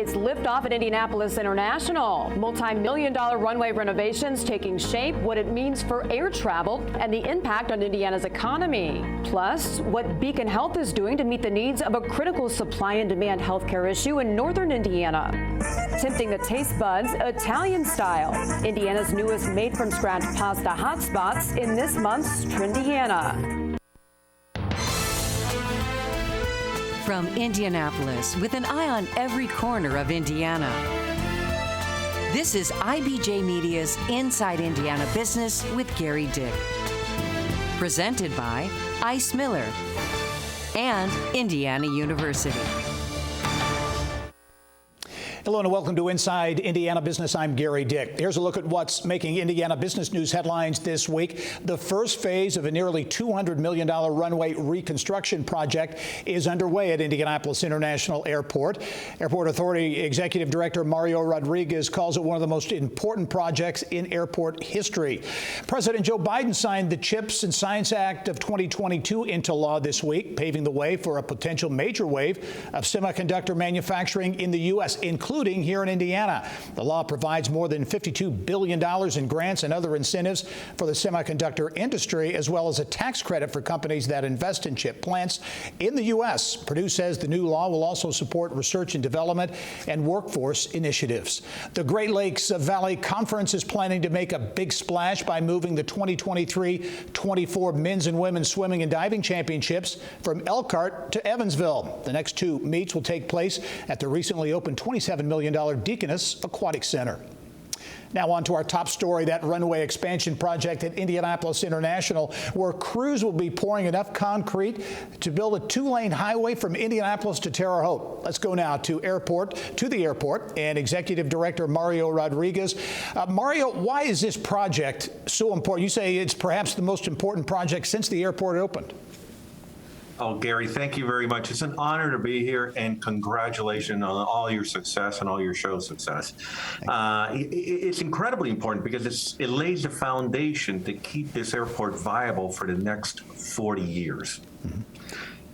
It's liftoff at Indianapolis International. Multi-million-dollar runway renovations taking shape, what it means for air travel, and the impact on Indiana's economy. Plus, what Beacon Health is doing to meet the needs of a critical supply and demand healthcare issue in northern Indiana. Tempting the taste buds Italian style. Indiana's newest made-from-scratch pasta hotspots in this month's Trendiana. From Indianapolis, with an eye on every corner of Indiana. This is IBJ Media's Inside Indiana Business with Gerry Dick. Presented by Ice Miller and Indiana University. Hello and welcome to Inside Indiana Business. I'm Gerry Dick. Here's a look at what's making Indiana business news headlines this week. The first phase of a nearly $200 million runway reconstruction project is underway at Indianapolis International Airport. Airport Authority Executive Director Mario Rodriguez calls it one of the most important projects in airport history. President Joe Biden signed the CHIPS and Science Act of 2022 into law this week, paving the way for a potential major wave of semiconductor manufacturing in the U.S., including here in Indiana. The law provides more than $52 billion in grants and other incentives for the semiconductor industry, as well as a tax credit for companies that invest in chip plants in the U.S. Purdue says the new law will also support research and development and workforce initiatives. The Great Lakes Valley Conference is planning to make a big splash by moving the 2023-24 men's and women's swimming and diving championships from Elkhart to Evansville. The next two meets will take place at the recently opened $27 million Deaconess Aquatic Center. Now on to our top story, that runway expansion project at Indianapolis International, where crews will be pouring enough concrete to build a two-lane highway from Indianapolis to Terre Haute. Let's go now to the airport, and Executive Director Mario Rodriguez. Mario, why is this project so important? You say it's perhaps the most important project since the airport opened. Oh, Gerry, thank you very much. It's an honor to be here, and congratulations on all your success and all your show success. It's incredibly important because it lays the foundation to keep this airport viable for the next 40 years. Mm-hmm.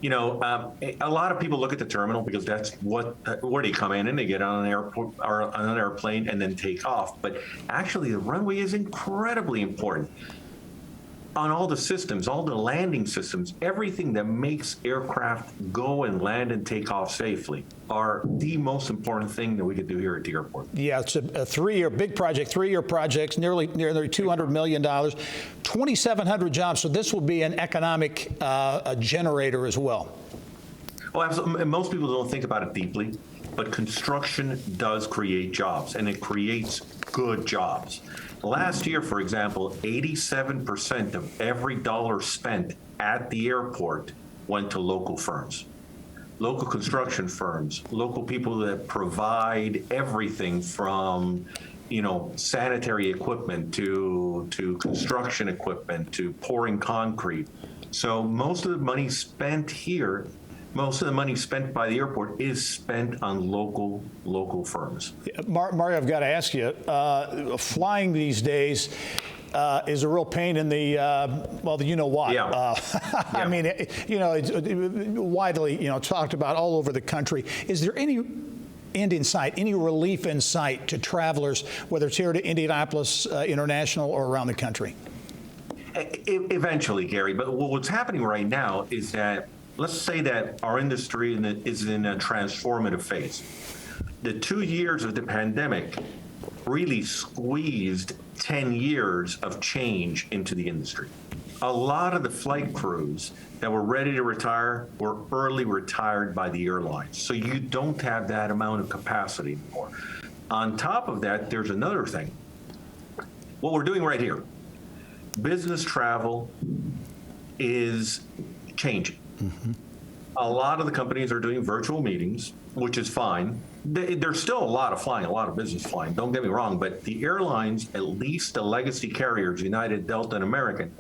You know, a lot of people look at the terminal because that's where they come in and they get on an airport or on an airplane and then take off. But actually, the runway is incredibly important. On all the systems, all the landing systems, everything that makes aircraft go and land and take off safely are the most important thing that we could do here at the airport. Yeah, it's a three-year big project, three-year projects, nearly $200 million, 2,700 jobs. So this will be an economic generator as well. Oh, absolutely. And most people don't think about it deeply, but construction does create jobs, and it creates good jobs. Last year, for example, 87% of every dollar spent at the airport went to local firms, local construction firms, local people that provide everything from, you know, sanitary equipment to construction equipment to pouring concrete. So most of the money spent here, most of the money spent by the airport is spent on local firms. Mario, I've got to ask you, flying these days is a real pain in the, well, you know why. Yeah. I mean, it's widely, talked about all over the country. Is there any end in sight, any relief in sight to travelers, whether it's here to Indianapolis International or around the country? Eventually, Gerry, but what's happening right now is that let's say that our industry is in a transformative phase. The 2 years of the pandemic really squeezed 10 years of change into the industry. A lot of the flight crews that were ready to retire were early retired by the airlines. So you don't have that amount of capacity anymore. On top of that, there's another thing. What we're doing right here, business travel is changing. Mm-hmm. A lot of the companies are doing virtual meetings, which is fine. There's still a lot of flying, a lot of business flying, don't get me wrong, but the airlines, at least the legacy carriers, United, Delta, and American,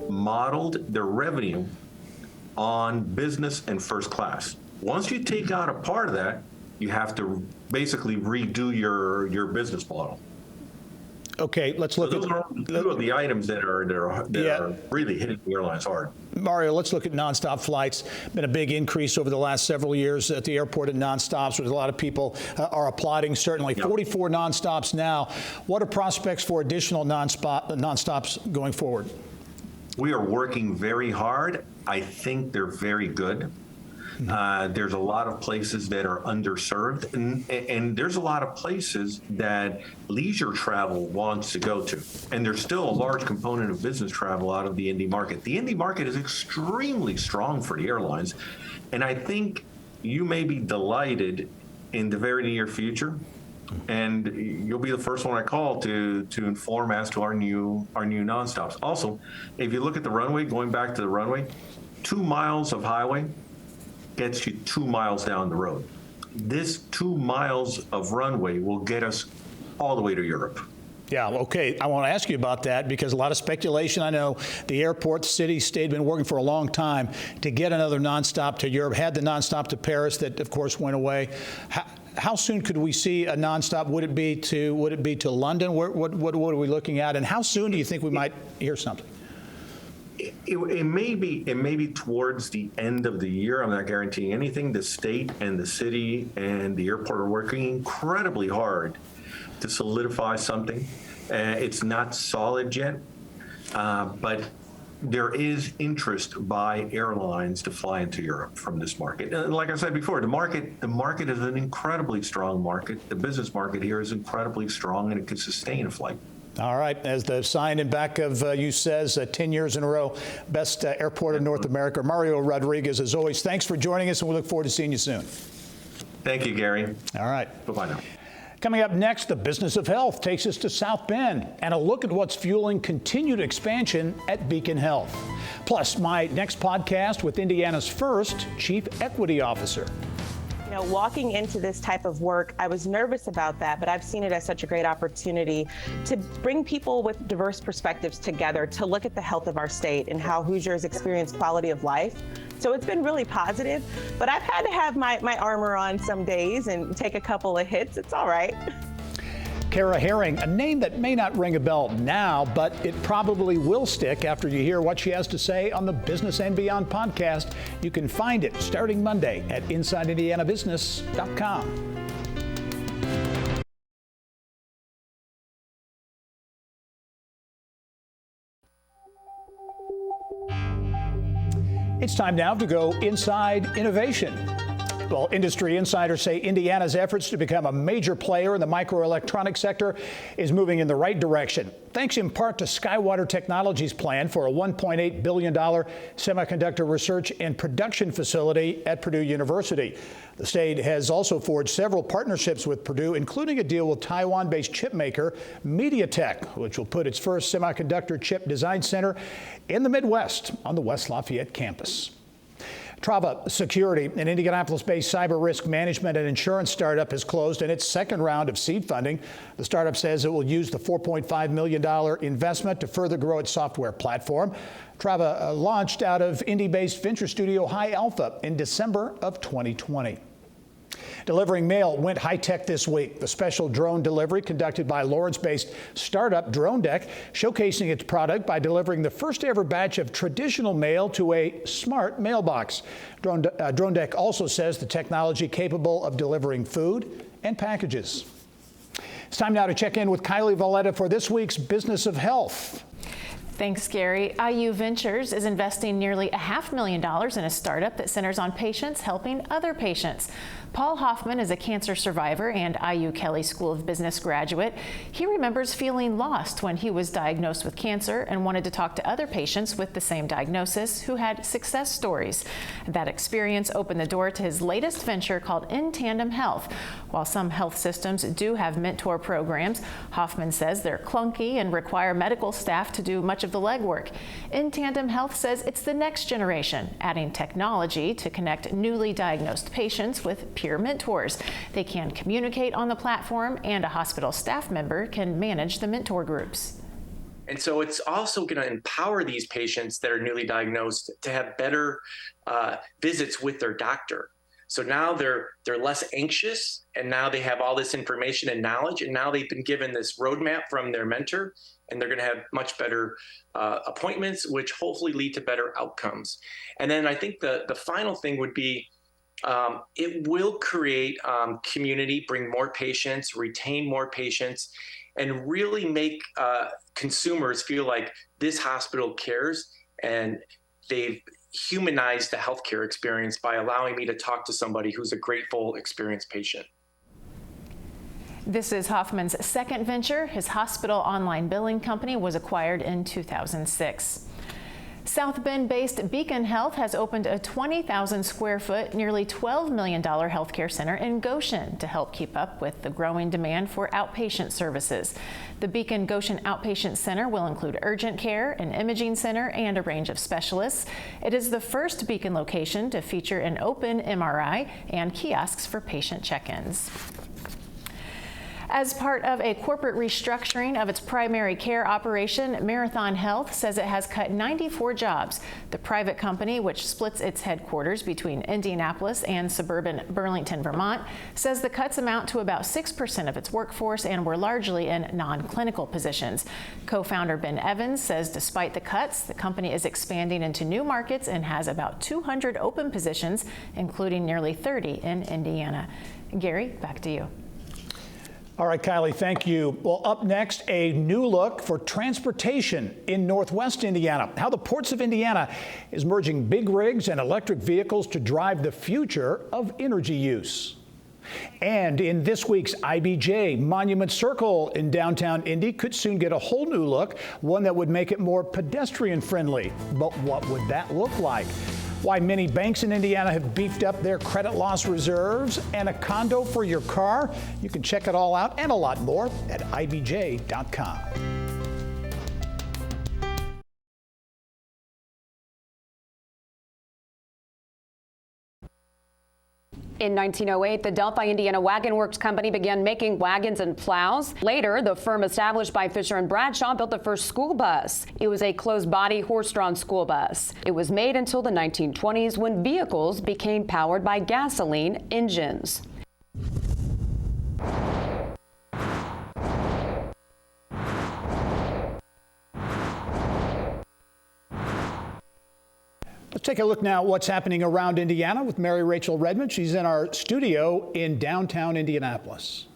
modeled their revenue on business and first class. Once you take out a part of that, you have to basically redo your business model. Okay, let's look Those at are two of the items that are really hitting the airlines hard. Mario. Let's look at nonstop flights. Been a big increase over the last several years at the airport and nonstops, which a lot of people are applauding. Certainly, 44 nonstops now. What are prospects for additional nonstops going forward? We are working very hard. I think they're very good. There's a lot of places that are underserved, and there's a lot of places that leisure travel wants to go to. And there's still a large component of business travel out of the Indy market. The Indy market is extremely strong for the airlines, and I think you may be delighted in the very near future. And you'll be the first one I call to inform as to our new nonstops. Also, if you look at the runway, going back to the runway, 2 miles of highway gets you 2 miles down the road. This 2 miles of runway will get us all the way to Europe. Yeah, okay. I want to ask you about that because a lot of speculation. I know the airport, the city, state been working for a long time to get another nonstop to Europe. Had the nonstop to Paris that, of course, went away. How soon could we see a nonstop? Would it be to London? What are we looking at? And how soon do you think we might hear something? It may be towards the end of the year. I'm not guaranteeing anything. The state and the city and the airport are working incredibly hard to solidify something. It's not solid yet, but there is interest by airlines to fly into Europe from this market. And like I said before, the market is an incredibly strong market. The business market here is incredibly strong, and it can sustain a flight. All right, as the sign in back of you says, 10 years in a row, best airport in North America. Mario Rodriguez, as always, thanks for joining us, and we look forward to seeing you soon. Thank you, Gary. All right. Bye-bye now. Coming up next, the business of health takes us to South Bend and a look at what's fueling continued expansion at Beacon Health. Plus, my next podcast with Indiana's first Chief Equity Officer. You know, walking into this type of work, I was nervous about that, but I've seen it as such a great opportunity to bring people with diverse perspectives together to look at the health of our state and how Hoosiers experience quality of life. So it's been really positive, but I've had to have my armor on some days and take a couple of hits. It's all right. KARRAH Herring, a name that may not ring a bell now, but it probably will stick after you hear what she has to say on the Business and Beyond podcast. You can find it starting Monday at InsideIndianaBusiness.com. It's time now to go inside innovation. Well, industry insiders say Indiana's efforts to become a major player in the microelectronics sector is moving in the right direction, thanks in part to SKYWATER Technology's plan for a $1.8 billion semiconductor research and production facility at Purdue University. The state has also forged several partnerships with Purdue, including a deal with Taiwan-based chip maker MediaTek, which will put its first semiconductor chip design center in the Midwest on the West Lafayette campus. Trava Security, an Indianapolis-based cyber risk management and insurance startup, has closed in its second round of seed funding. The startup says it will use the $4.5 million investment to further grow its software platform. Trava launched out of Indy-based venture studio High Alpha in December of 2020. Delivering mail went high-tech this week. The special drone delivery conducted by Lawrence-based startup Drone Deck, showcasing its product by delivering the first ever batch of traditional mail to a smart mailbox. Drone Deck also says the technology capable of delivering food and packages. It's time now to check in with KYLIE VELETA for this week's Business of Health. Thanks, Gary. IU Ventures is investing nearly $500,000 in a startup that centers on patients helping other patients. Paul Hoffman is a cancer survivor and IU Kelley School of Business graduate. He remembers feeling lost when he was diagnosed with cancer and wanted to talk to other patients with the same diagnosis who had success stories. That experience opened the door to his latest venture called In Tandem Health. While some health systems do have mentor programs, Hoffman says they're clunky and require medical staff to do much of the legwork. In Tandem Health says it's the next generation, adding technology to connect newly diagnosed patients with peer mentors. They can communicate on the platform, and a hospital staff member can manage the mentor groups. And so it's also going to empower these patients that are newly diagnosed to have better visits with their doctor. So now they're less anxious, and now they have all this information and knowledge, and now they've been given this roadmap from their mentor, and they're going to have much better appointments, which hopefully lead to better outcomes. And then I think the final thing would be it will create community, bring more patients, retain more patients, and really make consumers feel like this hospital cares, and they've humanized the healthcare experience by allowing me to talk to somebody who's a grateful, experienced patient. This is Hoffman's second venture. His hospital online billing company was acquired in 2006. South Bend-based Beacon Health has opened a 20,000 square foot, nearly $12 million healthcare center in Goshen to help keep up with the growing demand for outpatient services. The Beacon Goshen Outpatient Center will include urgent care, an imaging center, and a range of specialists. It is the first Beacon location to feature an open MRI and kiosks for patient check-ins. As part of a corporate restructuring of its primary care operation, Marathon Health says it has cut 94 jobs. The private company, which splits its headquarters between Indianapolis and suburban Burlington, Vermont, says the cuts amount to about 6% of its workforce and were largely in non-clinical positions. Co-founder Ben Evans says despite the cuts, the company is expanding into new markets and has about 200 open positions, including nearly 30 in Indiana. Gary, back to you. All right, Kylie, thank you. Well, up next, a new look for transportation in Northwest Indiana. How the ports of Indiana is merging big rigs and electric vehicles to drive the future of energy use. And in this week's IBJ, Monument Circle in downtown Indy could soon get a whole new look, one that would make it more pedestrian friendly. But what would that look like? Why many banks in Indiana have beefed up their credit loss reserves, and a condo for your car. You can check it all out and a lot more at IBJ.com. In 1908, the Delphi, Indiana Wagon Works Company began making wagons and plows. Later, the firm established by Fisher and Bradshaw built the first school bus. It was a closed-body, horse-drawn school bus. It was made until the 1920s when vehicles became powered by gasoline engines. Let's take a look now at what's happening around Indiana with Mary Rachel Redmond. She's in our studio in downtown Indianapolis.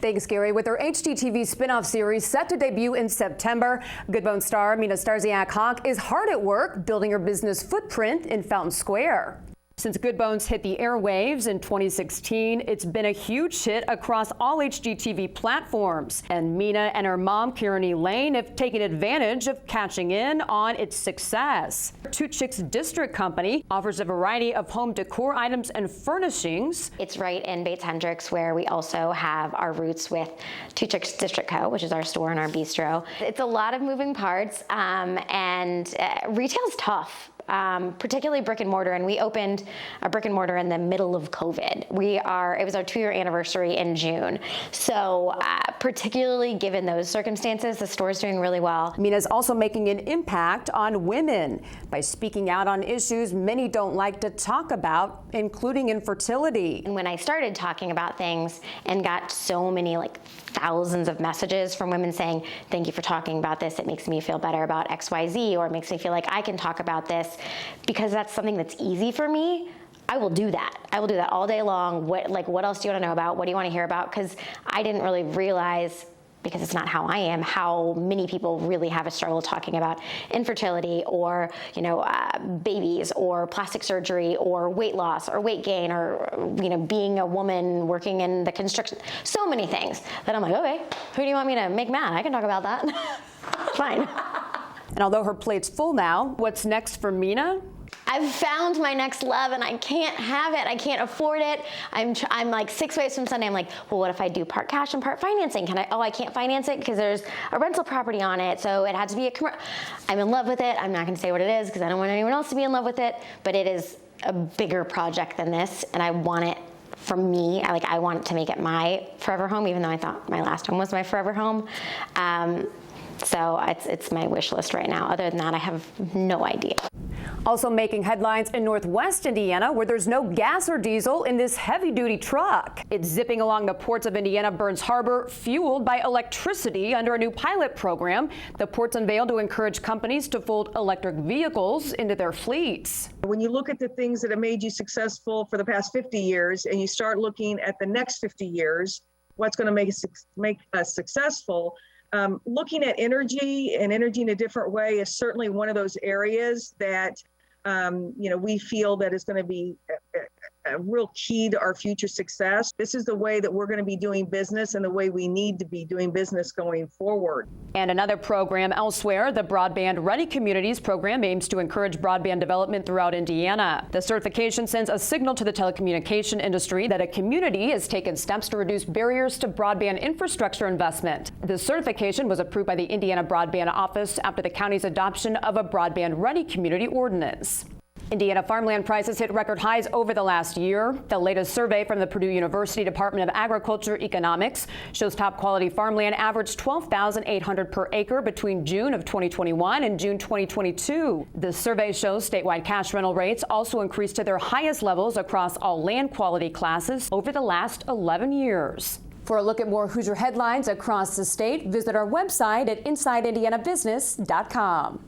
Thanks, Gary. With her HGTV spin-off series set to debut in September, Goodbone star MINA STARSIak is hard at work building her business footprint in Fountain Square. Since Good Bones hit the airwaves in 2016, it's been a huge hit across all HGTV platforms. And Mina and her mom, Karen Lane, have taken advantage of catching in on its success. Two Chicks District Company offers a variety of home decor items and furnishings. It's right in Bates Hendricks, where we also have our roots with Two Chicks District Co., which is our store and our bistro. It's a lot of moving parts, and retail's tough. Particularly brick and mortar, and we opened a brick and mortar in the middle of COVID. It was our 2-year anniversary in June. So particularly given those circumstances, the store's doing really well. Mina's also making an impact on women by speaking out on issues many don't like to talk about, including infertility. And when I started talking about things and got so many, thousands of messages from women saying, thank you for talking about this, it makes me feel better about XYZ, or it makes me feel like I can talk about this because that's something that's easy for me, I will do that. I will do that all day long. What else do you want to know about? What do you want to hear about? Because I didn't really realize, because it's not how I am, how many people really have a struggle talking about infertility or, babies or plastic surgery or weight loss or weight gain or, being a woman working in the construction. So many things that I'm like, okay, who do you want me to make mad? I can talk about that. Fine. And although her plate's full now, what's next for Mina? I've found my next love and I can't have it. I can't afford it. I'm like 6 ways from Sunday. I'm like, well, what if I do part cash and part financing? I can't finance it because there's a rental property on it. So it had to be I'm in love with it. I'm not going to say what it is because I don't want anyone else to be in love with it. But it is a bigger project than this. And I want it for me. I want to make it my forever home, even though I thought my last home was my forever home. So it's my wish list right now. Other than that, I have no idea. Also making headlines in Northwest Indiana, where there's no gas or diesel in this heavy-duty truck. It's zipping along the ports of Indiana Burns Harbor, fueled by electricity under a new pilot program the ports unveiled to encourage companies to fold electric vehicles into their fleets. When you look at the things that have made you successful for the past 50 years and you start looking at the next 50 years, what's going to make us successful, looking at energy and energy in a different way is certainly one of those areas that we feel that is going to be a real key to our future success. This is the way that we're going to be doing business and the way we need to be doing business going forward. And another program elsewhere, the Broadband Ready Communities program aims to encourage broadband development throughout Indiana. The certification sends a signal to the telecommunication industry that a community has taken steps to reduce barriers to broadband infrastructure investment. The certification was approved by the Indiana Broadband Office after the county's adoption of a Broadband Ready Community ordinance. Indiana farmland prices hit record highs over the last year. The latest survey from the Purdue University Department of Agriculture Economics shows top quality farmland averaged $12,800 per acre between June of 2021 and June 2022. The survey shows statewide cash rental rates also increased to their highest levels across all land quality classes over the last 11 years. For a look at more Hoosier headlines across the state, visit our website at InsideIndianaBusiness.com.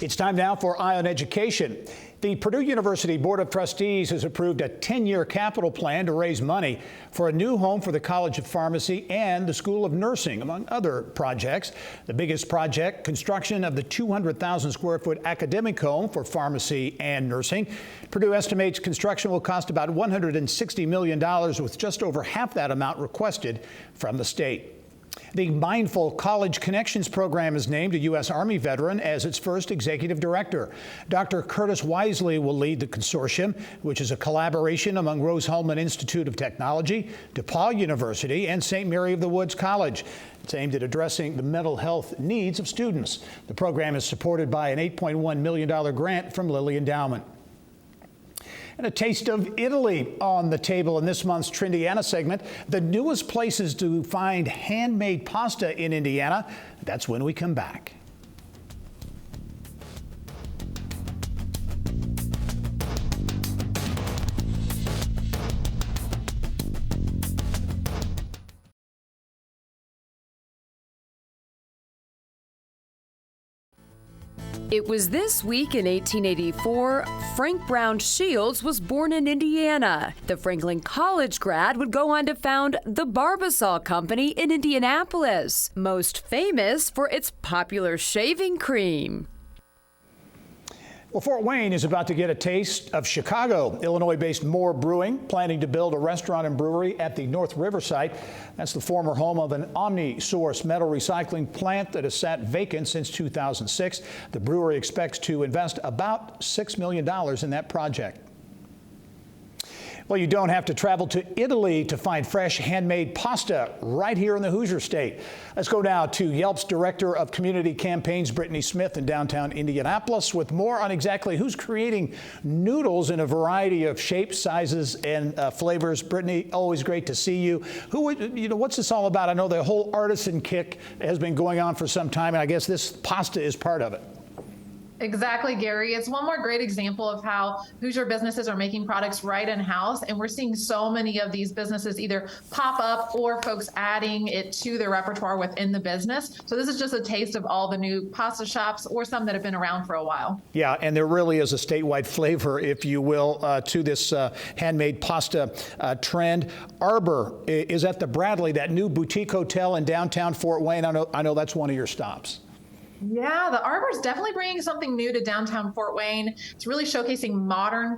It's time now for Eye on Education. The Purdue University Board of Trustees has approved a 10-year capital plan to raise money for a new home for the College of Pharmacy and the School of Nursing, among other projects. The biggest project, construction of the 200,000 square foot academic home for pharmacy and nursing. Purdue estimates construction will cost about $160 million, with just over half that amount requested from the state. The Mindful College Connections program is named a U.S. Army veteran as its first executive director. Dr. Curtis Wisely will lead the consortium, which is a collaboration among Rose-Hulman Institute of Technology, DePaul University, and St. Mary of the Woods College. It's aimed at addressing the mental health needs of students. The program is supported by an $8.1 million grant from Lilly Endowment. And a taste of Italy on the table in this month's Trindiana segment. The newest places to find handmade pasta in Indiana. That's when we come back. It was this week in 1884, Frank Brown Shields was born in Indiana. The Franklin College grad would go on to found the BARBASOL company in Indianapolis, most famous for its popular shaving cream. Well, Fort Wayne is about to get a taste of Chicago. Illinois-based Moore Brewing planning to build a restaurant and brewery at the North River site. That's the former home of an OmniSource metal recycling plant that has sat vacant since 2006. The brewery expects to invest about $6 million in that project. Well, you don't have to travel to Italy to find fresh handmade pasta right here in the Hoosier State. Let's go now to Yelp's Director of Community Campaigns, Brittany Smith, in downtown Indianapolis, with more on exactly who's creating noodles in a variety of shapes, sizes, and flavors. Brittany, always great to see you. What's this all about? I know the whole artisan kick has been going on for some time, and I guess this pasta is part of it. Exactly, Gary. It's one more great example of how Hoosier businesses are making products right in-house, and we're seeing so many of these businesses either pop up or folks adding it to their repertoire within the business. So this is just a taste of all the new pasta shops or some that have been around for a while. Yeah, and there really is a statewide flavor, if you will, to this handmade pasta trend. Arbor is at the Bradley, that new boutique hotel in downtown Fort Wayne. I know that's one of your stops. Yeah, the Arbor is definitely bringing something new to downtown Fort Wayne. It's really showcasing modern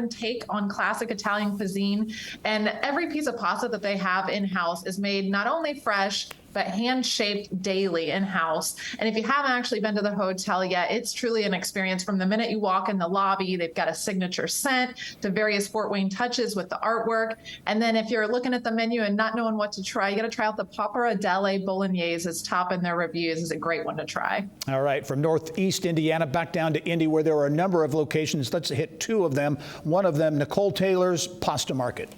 take on classic Italian cuisine. And every piece of pasta that they have in-house is made not only fresh, but hand-shaped daily in-house. And if you haven't actually been to the hotel yet, it's truly an experience. From the minute you walk in the lobby, they've got a signature scent to various Fort Wayne touches with the artwork. And then if you're looking at the menu and not knowing what to try, you got to try out the Pappardelle Bolognese. It's top in their reviews. It's a great one to try. All right, from Northeast Indiana back down to Indy, where there are a number of locations. Let's hit two of them. One of them, Nicole Taylor's Pasta Market.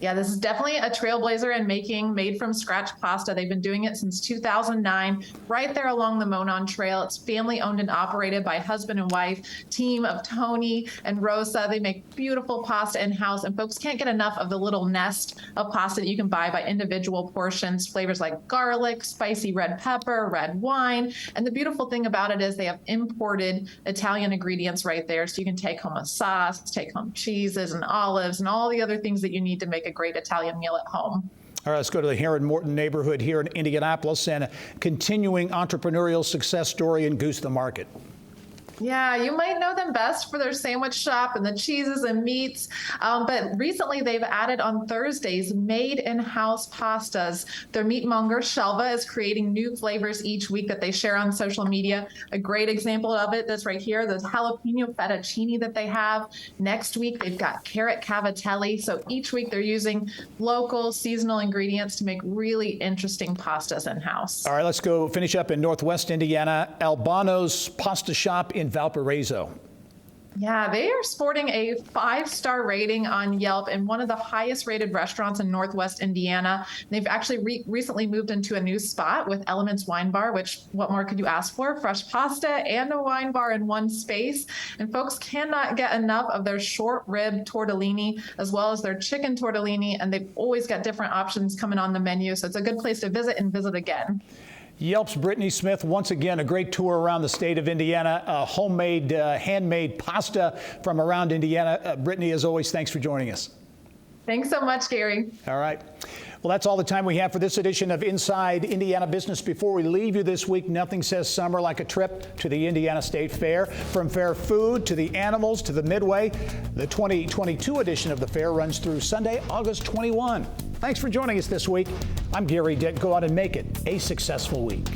Yeah, this is definitely a trailblazer in making made from scratch pasta. They've been doing it since 2009, right there along the Monon Trail. It's family owned and operated by husband and wife team of Tony and Rosa. They make beautiful pasta in-house, and folks can't get enough of the little nest of pasta that you can buy by individual portions, flavors like garlic, spicy red pepper, red wine. And the beautiful thing about it is they have imported Italian ingredients right there. So you can take home a sauce, take home cheeses and olives and all the other things that you need to make a great Italian meal at home. All right, let's go to the Heron Morton neighborhood here in Indianapolis and a continuing entrepreneurial success story in Goose the Market. Yeah, you might know them best for their sandwich shop and the cheeses and meats. But recently they've added on Thursdays made in-house pastas. Their meatmonger, Shelva, is creating new flavors each week that they share on social media. A great example of it that's right here, the jalapeno fettuccine that they have. Next week, they've got carrot cavatelli. So each week they're using local seasonal ingredients to make really interesting pastas in-house. All right, let's go finish up in Northwest Indiana. ALBANO'S Pasta Shop in Valparaiso. Yeah, they are sporting a 5-star rating on Yelp and one of the highest rated restaurants in Northwest Indiana. They've actually recently moved into a new spot with Elements Wine Bar, which what more could you ask for? Fresh pasta and a wine bar in one space. And folks cannot get enough of their short rib tortellini as well as their chicken tortellini. And they've always got different options coming on the menu. So it's a good place to visit and visit again. Yelp's Brittany Smith, once again, a great tour around the state of Indiana, homemade, handmade pasta from around Indiana. Brittany, as always, thanks for joining us. Thanks so much, Gary. All right. Well, that's all the time we have for this edition of Inside Indiana Business. Before we leave you this week, nothing says summer like a trip to the Indiana State Fair. From fair food to the animals to the Midway, the 2022 edition of the fair runs through Sunday, August 21. Thanks for joining us this week. I'm Gerry Dick. Go out and make it a successful week.